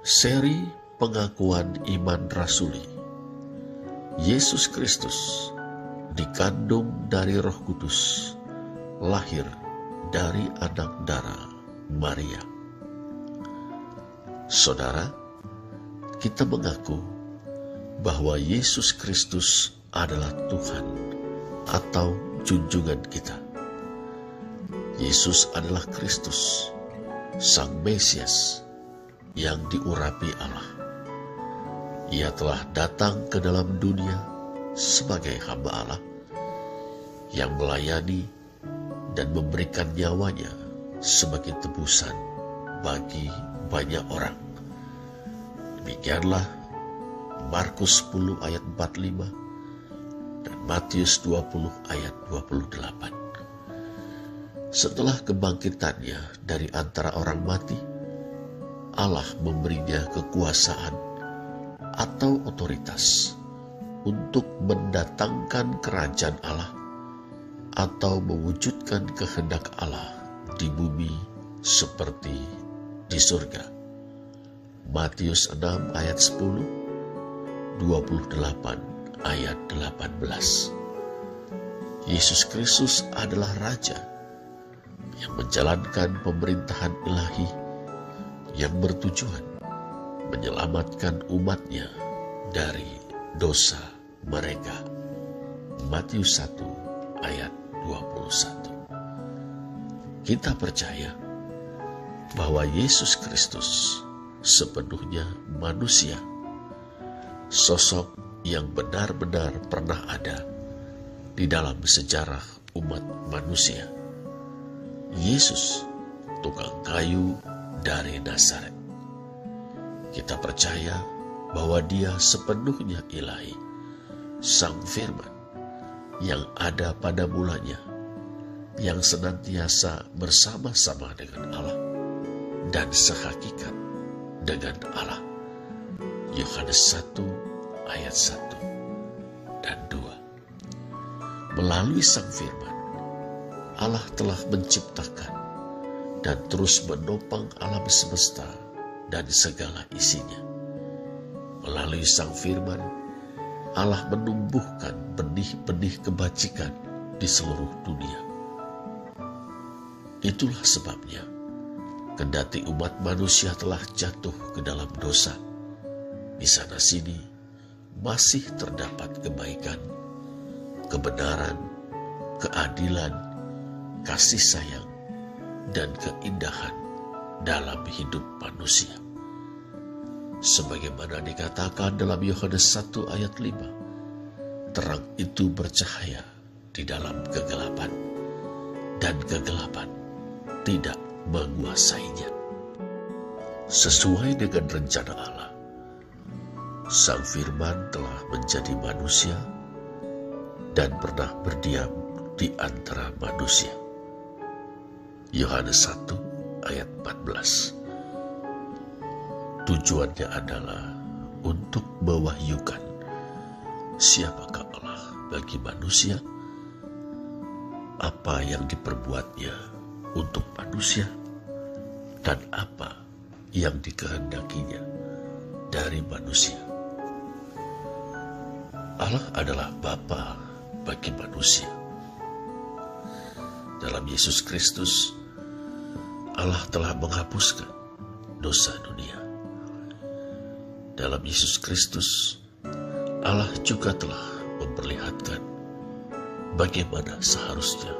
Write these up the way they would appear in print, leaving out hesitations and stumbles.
Seri pengakuan iman rasuli. Yesus Kristus dikandung dari Roh Kudus, lahir dari anak darah Maria. Saudara, kita mengaku bahwa Yesus Kristus adalah Tuhan atau junjungan kita. Yesus adalah Kristus, Sang Mesias yang diurapi Allah. Ia telah datang ke dalam dunia sebagai hamba Allah yang melayani dan memberikan nyawanya sebagai tebusan bagi banyak orang. Demikianlah Markus 10 ayat 45 dan Matius 20 ayat 28. Setelah kebangkitannya dari antara orang mati, Allah memberinya kekuasaan atau otoritas untuk mendatangkan kerajaan Allah atau mewujudkan kehendak Allah di bumi seperti di surga. Matius 6 ayat 10, 28 ayat 18. Yesus Kristus adalah Raja yang menjalankan pemerintahan ilahi yang bertujuan menyelamatkan umatnya dari dosa mereka. Matius 1 ayat 21. Kita percaya bahwa Yesus Kristus sepenuhnya manusia, sosok yang benar-benar pernah ada di dalam sejarah umat manusia. Yesus, tukang kayu dari Nazaret. Kita percaya bahwa Dia sepenuhnya ilahi, Sang Firman yang ada pada mulanya, yang senantiasa bersama-sama dengan Allah dan sehakikat dengan Allah. Yohanes 1 ayat 1 dan 2. Melalui Sang Firman, Allah telah menciptakan dan terus menopang alam semesta dan segala isinya. Melalui Sang Firman, Allah menumbuhkan benih-benih kebajikan di seluruh dunia. Itulah sebabnya, kendati umat manusia telah jatuh ke dalam dosa, di sana sini masih terdapat kebaikan, kebenaran, keadilan, kasih sayang, dan keindahan dalam hidup manusia. Sebagaimana dikatakan dalam Yohanes 1 ayat 5, terang itu bercahaya di dalam kegelapan, dan kegelapan tidak menguasainya. Sesuai dengan rencana Allah, Sang Firman telah menjadi manusia dan pernah berdiam di antara manusia. Yohanes 1 ayat 14. Tujuannya adalah untuk mewahyukan siapakah Allah bagi manusia, apa yang diperbuatnya untuk manusia, dan apa yang dikehendakinya dari manusia. Allah adalah Bapa bagi manusia. Dalam Yesus Kristus, Allah telah menghapuskan dosa dunia. Dalam Yesus Kristus, Allah juga telah memperlihatkan bagaimana seharusnya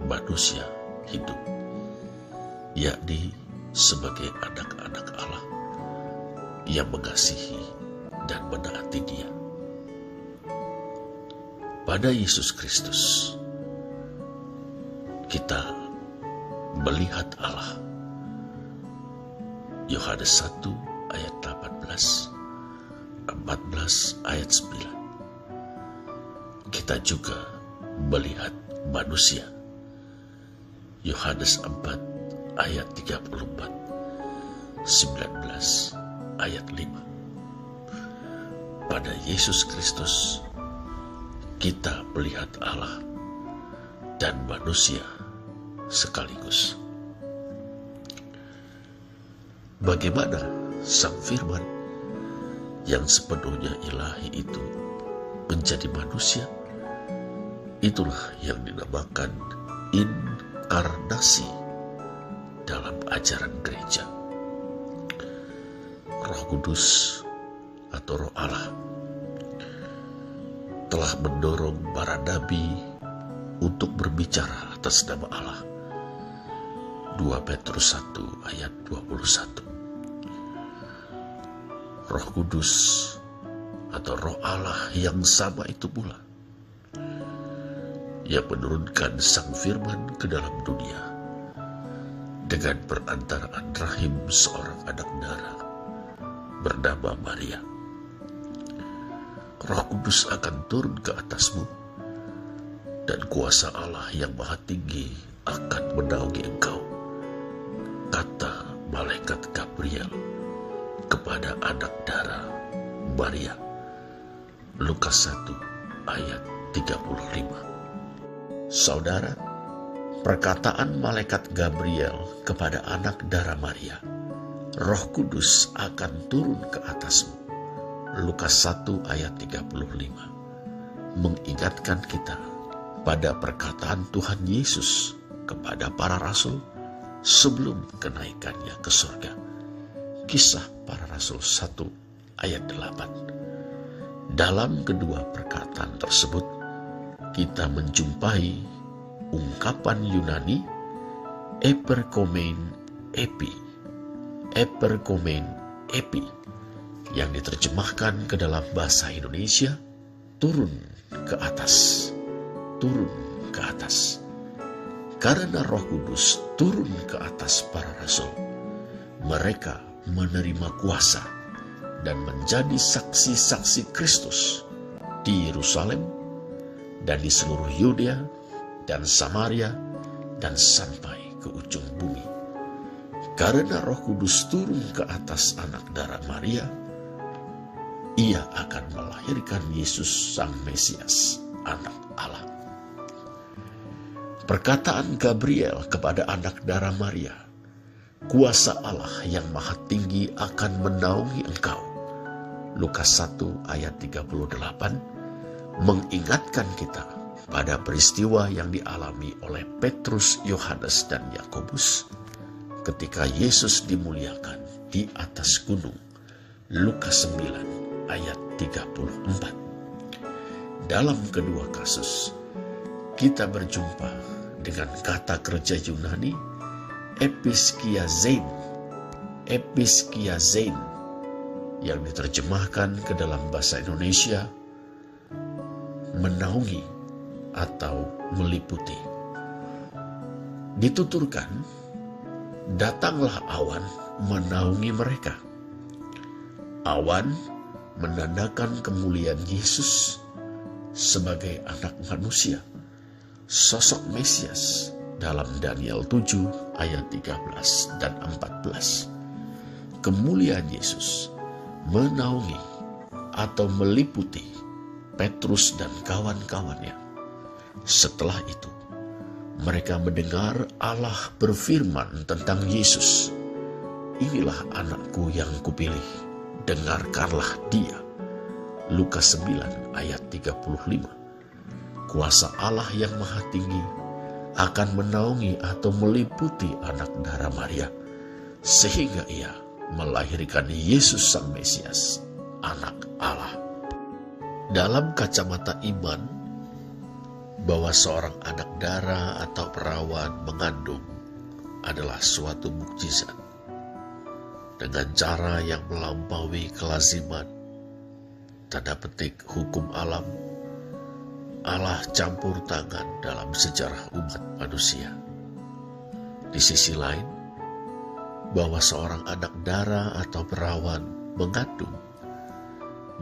manusia hidup, yakni sebagai anak-anak Allah yang mengasihi dan menaati Dia. Pada Yesus Kristus, kita melihat Allah. Yohanes 1 ayat 18, 14 ayat 9. Kita juga melihat manusia. Yohanes 4 ayat 34, 19 ayat 5. Pada Yesus Kristus, kita melihat Allah dan manusia sekaligus. Bagaimana Sang Firman yang sepenuhnya ilahi itu menjadi manusia, itulah yang dinamakan inkarnasi dalam ajaran gereja. Roh Kudus atau Roh Allah telah mendorong para nabi untuk berbicara atas nama Allah. 2 Petrus 1 ayat 21. Roh Kudus atau Roh Allah yang sama itu pula yang menurunkan Sang Firman ke dalam dunia dengan perantaraan rahim seorang anak darah bernama Maria. Roh Kudus akan turun ke atasmu dan kuasa Allah yang maha tinggi akan menaungi engkau, kata malaikat Gabriel kepada anak darah Maria. Lukas 1 ayat 35. Saudara, perkataan malaikat Gabriel kepada anak darah Maria, Roh Kudus akan turun ke atasmu, Lukas 1 ayat 35, mengingatkan kita pada perkataan Tuhan Yesus kepada para rasul sebelum kenaikannya ke surga. Kisah Para Rasul 1 ayat 8. Dalam kedua perkataan tersebut, kita menjumpai ungkapan Yunani eperkomen epi yang diterjemahkan ke dalam bahasa Indonesia turun ke atas. Karena Roh Kudus turun ke atas para rasul, mereka menerima kuasa dan menjadi saksi-saksi Kristus di Yerusalem dan di seluruh Yudea dan Samaria dan sampai ke ujung bumi. Karena Roh Kudus turun ke atas anak darah Maria, ia akan melahirkan Yesus Sang Mesias, anak Allah. Perkataan Gabriel kepada anak darah Maria, kuasa Allah yang maha tinggi akan menaungi engkau, Lukas 1 ayat 38, mengingatkan kita pada peristiwa yang dialami oleh Petrus, Yohanes, dan Yakobus ketika Yesus dimuliakan di atas gunung, Lukas 9 ayat 34. Dalam kedua kasus, kita berjumpa dengan kata kerja Yunani episkiazein yang diterjemahkan ke dalam bahasa Indonesia menaungi atau meliputi. Dituturkan, datanglah awan menaungi mereka. Awan menandakan kemuliaan Yesus sebagai anak manusia, sosok Mesias dalam Daniel 7 ayat 13 dan 14. Kemuliaan Yesus menaungi atau meliputi Petrus dan kawan-kawannya. Setelah itu, mereka mendengar Allah berfirman tentang Yesus. Inilah anakku yang kupilih, dengarkanlah dia. Lukas 9 ayat 35. Kuasa Allah yang maha tinggi akan menaungi atau meliputi anak darah Maria, sehingga ia melahirkan Yesus Sang Mesias, anak Allah. Dalam kacamata iman, bahwa seorang anak darah atau perawan mengandung adalah suatu mukjizat. Dengan cara yang melampaui kelaziman, tanda petik hukum alam, Allah campur tangan dalam sejarah umat manusia. Di sisi lain, bahwa seorang anak darah atau perawan mengandung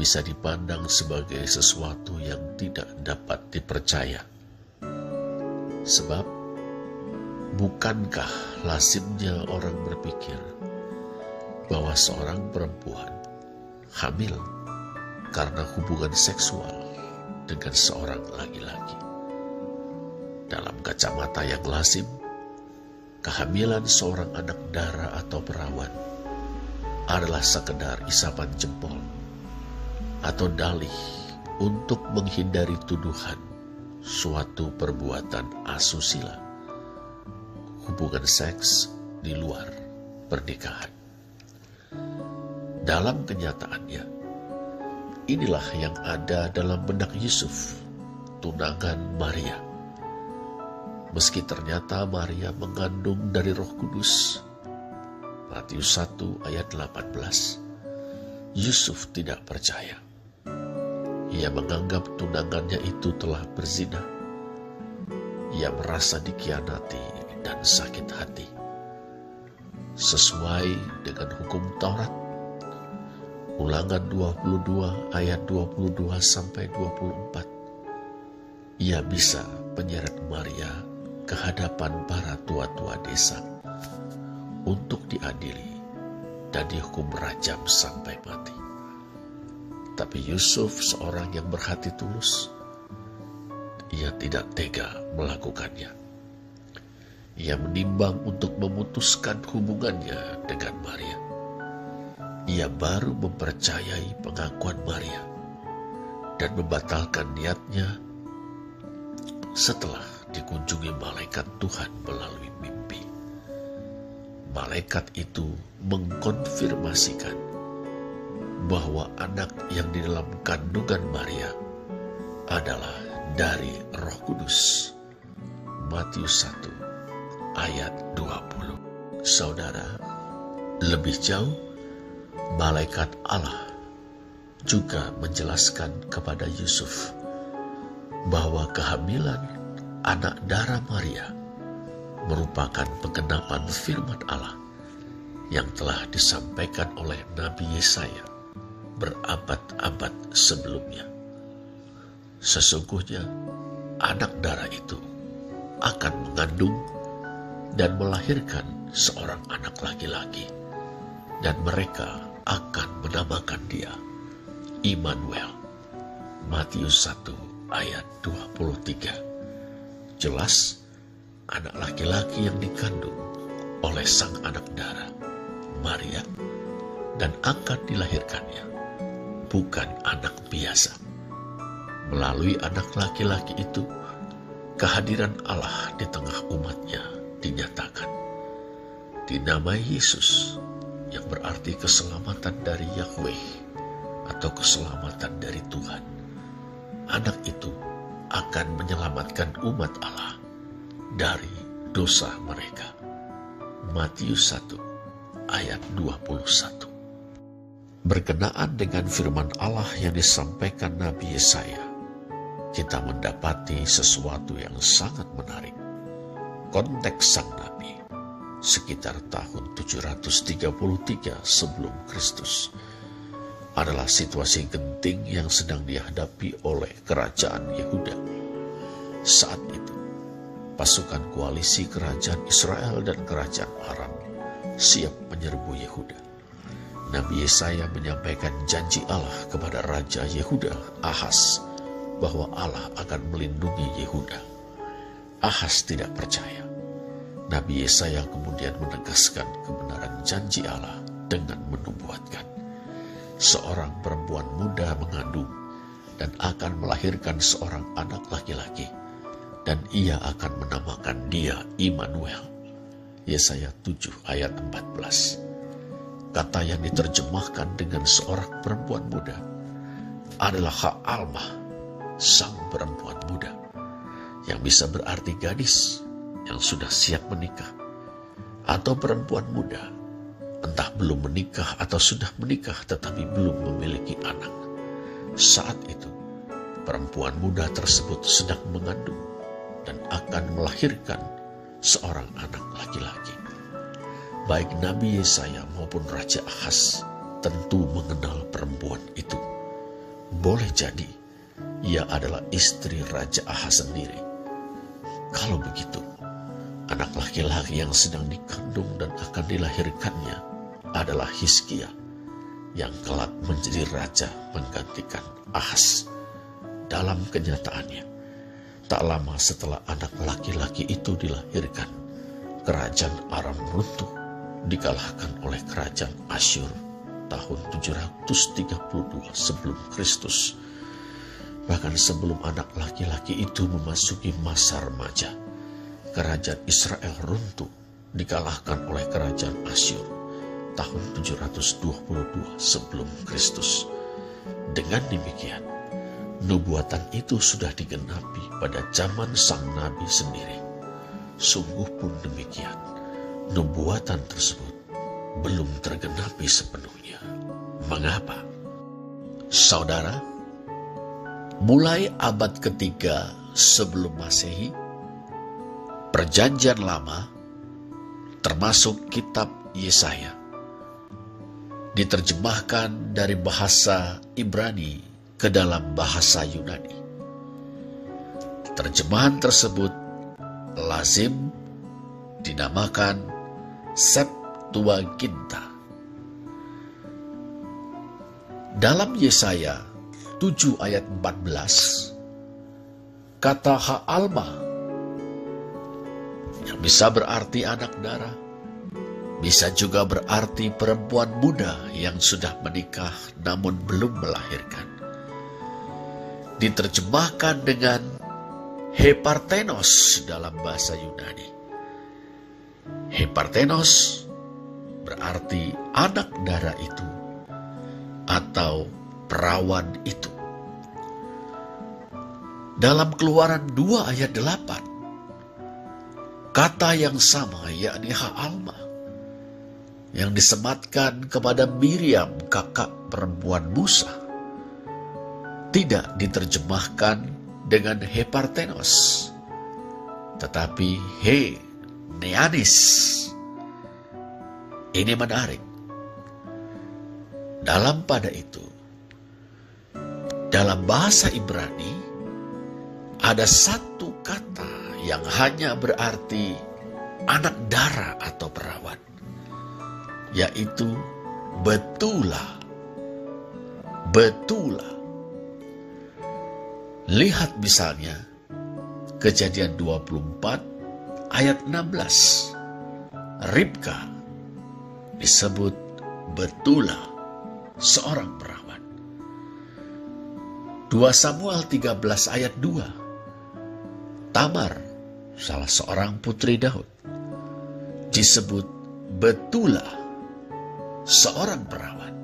bisa dipandang sebagai sesuatu yang tidak dapat dipercaya. Sebab, bukankah lazimnya orang berpikir bahwa seorang perempuan hamil karena hubungan seksual dengan seorang laki-laki? Dalam kacamata yang lazim, kehamilan seorang anak darah atau perawan adalah sekedar isapan jempol atau dalih untuk menghindari tuduhan suatu perbuatan asusila, hubungan seks di luar pernikahan. Dalam kenyataannya, inilah yang ada dalam benak Yusuf, tunangan Maria. Meski ternyata Maria mengandung dari Roh Kudus, Matius 1 ayat 18, Yusuf tidak percaya. Ia menganggap tunangannya itu telah berzina. Ia merasa dikhianati dan sakit hati. Sesuai dengan hukum Taurat, Ulangan 22 ayat 22 sampai 24, ia bisa menyeret Maria ke hadapan para tua-tua desa untuk diadili dan dihukum rajam sampai mati. Tapi Yusuf, seorang yang berhati tulus, ia tidak tega melakukannya. Ia menimbang untuk memutuskan hubungannya dengan Maria. Ia baru mempercayai pengakuan Maria dan membatalkan niatnya setelah dikunjungi malaikat Tuhan melalui mimpi. Malaikat itu mengkonfirmasikan bahwa anak yang di dalam kandungan Maria adalah dari Roh Kudus. Matius 1 ayat 20. Saudara, lebih jauh, malaikat Allah juga menjelaskan kepada Yusuf bahwa kehamilan anak darah Maria merupakan penggenapan firman Allah yang telah disampaikan oleh Nabi Yesaya berabad-abad sebelumnya. Sesungguhnya anak darah itu akan mengandung dan melahirkan seorang anak laki-laki, dan mereka akan menamakan dia Immanuel. Matius 1 ayat 23. Jelas, anak laki-laki yang dikandung oleh sang anak darah Maria dan akan dilahirkannya bukan anak biasa. Melalui anak laki-laki itu, kehadiran Allah di tengah umatnya dinyatakan. Dinamai Yesus, yang berarti keselamatan dari Yahweh atau keselamatan dari Tuhan. Anak itu akan menyelamatkan umat Allah dari dosa mereka. Matius 1 ayat 21. Berkenaan dengan firman Allah yang disampaikan Nabi Yesaya, kita mendapati sesuatu yang sangat menarik. Konteks sang Nabi sekitar tahun 733 sebelum Kristus adalah situasi genting yang sedang dihadapi oleh kerajaan Yehuda. Saat itu, pasukan koalisi kerajaan Israel dan kerajaan Aram siap menyerbu Yehuda. Nabi Yesaya menyampaikan janji Allah kepada Raja Yehuda, Ahaz, bahwa Allah akan melindungi Yehuda. Ahaz tidak percaya. Nabi Yesaya kemudian menegaskan kebenaran janji Allah dengan menubuatkan seorang perempuan muda mengandung dan akan melahirkan seorang anak laki-laki, dan ia akan menamakan dia Immanuel. Yesaya 7 ayat 14. Kata yang diterjemahkan dengan seorang perempuan muda adalah Ha'almah, sang perempuan muda, yang bisa berarti gadis yang sudah siap menikah, atau perempuan muda, entah belum menikah atau sudah menikah tetapi belum memiliki anak. Saat itu, perempuan muda tersebut sedang mengandung dan akan melahirkan seorang anak laki-laki. Baik Nabi Yesaya maupun Raja Ahaz tentu mengenal perempuan itu. Boleh jadi ia adalah istri Raja Ahaz sendiri. Kalau begitu, anak laki-laki yang sedang dikandung dan akan dilahirkannya adalah Hizkia, yang kelak menjadi raja menggantikan Ahaz. Dalam kenyataannya, tak lama setelah anak laki-laki itu dilahirkan, kerajaan Aram runtuh, dikalahkan oleh kerajaan Asyur tahun 732 sebelum Kristus. Bahkan sebelum anak laki-laki itu memasuki masa remaja, kerajaan Israel runtuh, dikalahkan oleh kerajaan Asyur tahun 722 sebelum Kristus. Dengan demikian, nubuatan itu sudah digenapi pada zaman sang nabi sendiri. Sungguh pun demikian, nubuatan tersebut belum tergenapi sepenuhnya. Mengapa? Saudara, mulai abad ketiga sebelum Masehi, Perjanjian Lama, termasuk kitab Yesaya, diterjemahkan dari bahasa Ibrani ke dalam bahasa Yunani. Terjemahan tersebut lazim dinamakan Septuaginta. Dalam Yesaya 7 ayat 14, kata Ha'alma yang bisa berarti anak darah, bisa juga berarti perempuan muda yang sudah menikah namun belum melahirkan. Diterjemahkan dengan Hepartenos dalam bahasa Yunani. Hepartenos berarti anak darah itu atau perawan itu. Dalam Keluaran 2 ayat 8, kata yang sama yakni Ha'alma yang disematkan kepada Miriam, kakak perempuan Musa, tidak diterjemahkan dengan Hepartenos, tetapi He Neanis. Ini menarik. Pada itu, dalam bahasa Ibrani, ada satu kata yang hanya berarti anak darah atau perawan, yaitu Betula. Betula. Lihat misalnya Kejadian 24 ayat 16. Ribka disebut Betula, seorang perawan. 2 Samuel 13 ayat 2. Tamar, salah seorang putri Daud, disebut Betula, seorang perawan.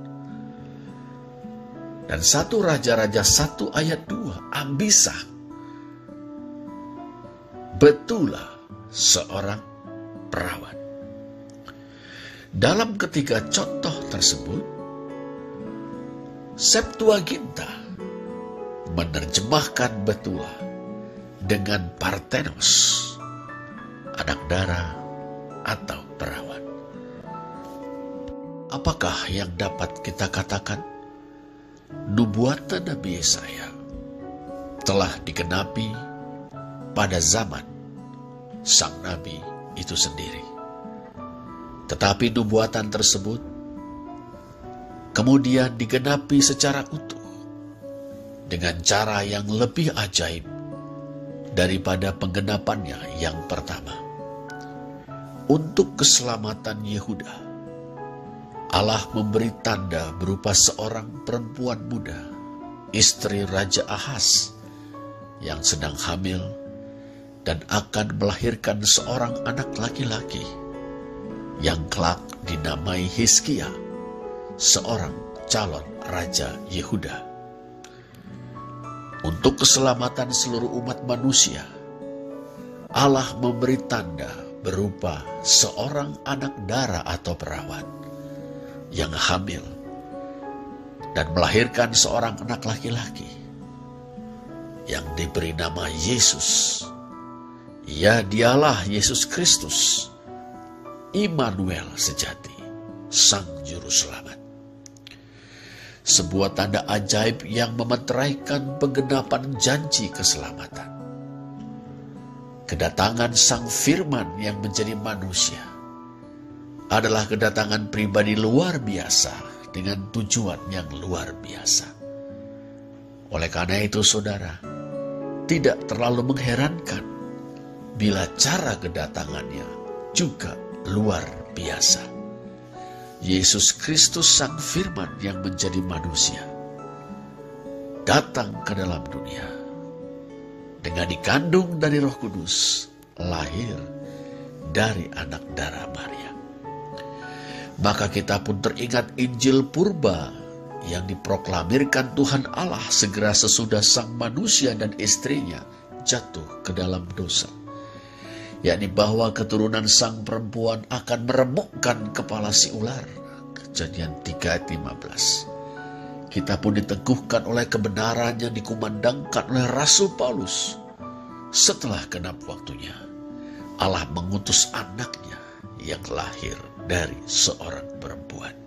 Dan 1 Raja-Raja 1 ayat 2, Abisag, Betula, seorang perawan. Dalam ketiga contoh tersebut, Septuaginta menerjemahkan Betula dengan Parthenos, anak darah atau perawan. Apakah yang dapat kita katakan? Nubuatan Nabi Yesaya telah digenapi pada zaman sang nabi itu sendiri. Tetapi nubuatan tersebut kemudian digenapi secara utuh dengan cara yang lebih ajaib daripada penggenapannya yang pertama. Untuk keselamatan Yehuda, Allah memberi tanda berupa seorang perempuan muda, istri Raja Ahaz, yang sedang hamil dan akan melahirkan seorang anak laki-laki yang kelak dinamai Hizkia, seorang calon Raja Yehuda. Untuk keselamatan seluruh umat manusia, Allah memberi tanda berupa seorang anak darah atau perawan yang hamil dan melahirkan seorang anak laki-laki yang diberi nama Yesus. Ya, dialah Yesus Kristus, Immanuel sejati, Sang Juru Selamat. Sebuah tanda ajaib yang memeteraikan penggenapan janji keselamatan. Kedatangan Sang Firman yang menjadi manusia adalah kedatangan pribadi luar biasa dengan tujuan yang luar biasa. Oleh karena itu, saudara, tidak terlalu mengherankan bila cara kedatangannya juga luar biasa, Yesus Kristus Sang Firman yang menjadi manusia datang ke dalam dunia dengan dikandung dari Roh Kudus, lahir dari anak darah Maria. Maka kita pun teringat Injil Purba yang diproklamirkan Tuhan Allah segera sesudah sang manusia dan istrinya jatuh ke dalam dosa, yakni bahwa keturunan sang perempuan akan meremukkan kepala si ular. Kejadian 3:15. Kita pun diteguhkan oleh kebenaran yang dikumandangkan oleh Rasul Paulus. Setelah genap waktunya, Allah mengutus anaknya yang lahir dari seorang perempuan.